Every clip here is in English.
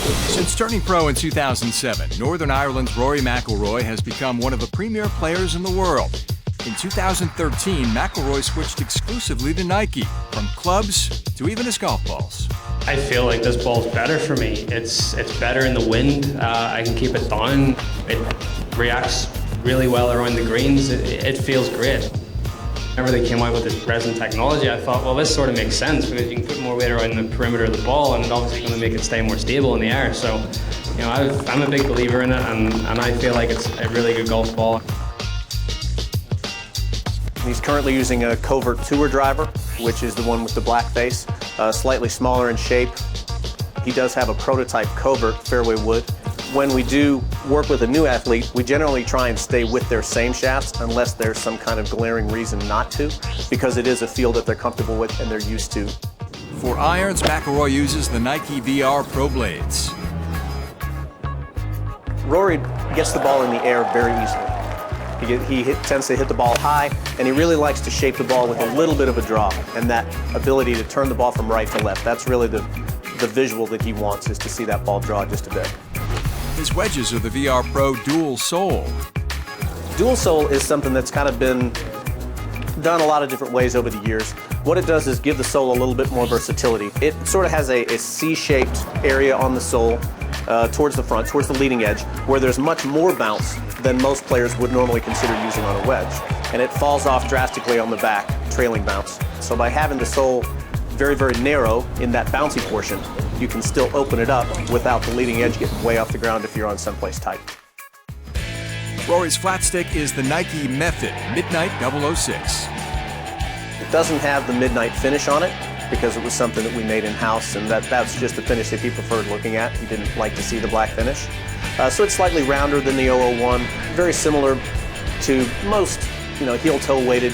Since turning pro in 2007, Northern Ireland's Rory McIlroy has become one of the premier players in the world. In 2013, McIlroy switched exclusively to Nike, from clubs to even his golf balls. I feel like this ball's better for me. It's better in the wind. I can keep it down. It reacts really well around the greens. It feels great. Whenever they came out with this resin technology, I thought, well, this sort of makes sense because you can put more weight around the perimeter of the ball, and it's obviously going to make it stay more stable in the air. So, you know, I'm a big believer in it, and I feel like it's a really good golf ball. He's currently using a Covert Tour driver, which is the one with the black face, slightly smaller in shape. He does have a prototype Covert fairway wood. When we do work with a new athlete, we generally try and stay with their same shafts unless there's some kind of glaring reason not to, because it is a field that they're comfortable with and they're used to. For irons, McIlroy uses the Nike VR Pro Blades. Rory gets the ball in the air very easily. He tends to hit the ball high, and he really likes to shape the ball with a little bit of a draw, and that ability to turn the ball from right to left. That's really the visual that he wants, is to see that ball draw just a bit. His wedges are the VR Pro Dual Sole. Dual sole is something that's kind of been done a lot of different ways over the years. What it does is give the sole a little bit more versatility. It sort of has a C-shaped area on the sole towards the front, towards the leading edge, where there's much more bounce than most players would normally consider using on a wedge. And it falls off drastically on the back, trailing bounce. So by having the sole very, very narrow in that bouncy portion, you can still open it up without the leading edge getting way off the ground if you're on someplace tight. Rory's flat stick is the Nike Method Midnight 006. It doesn't have the midnight finish on it because it was something that we made in-house, and that's just the finish that he preferred looking at. He didn't like to see the black finish. So it's slightly rounder than the 001, very similar to most, heel-toe weighted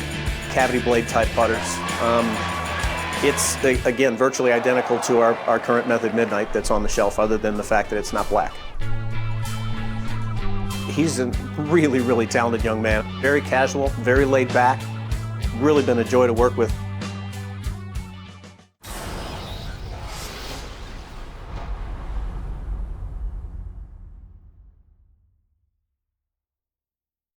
cavity blade type putters. It's, again, virtually identical to our current Method Midnight that's on the shelf, other than the fact that it's not black. He's a really, really talented young man. Very casual, very laid back. Really been a joy to work with.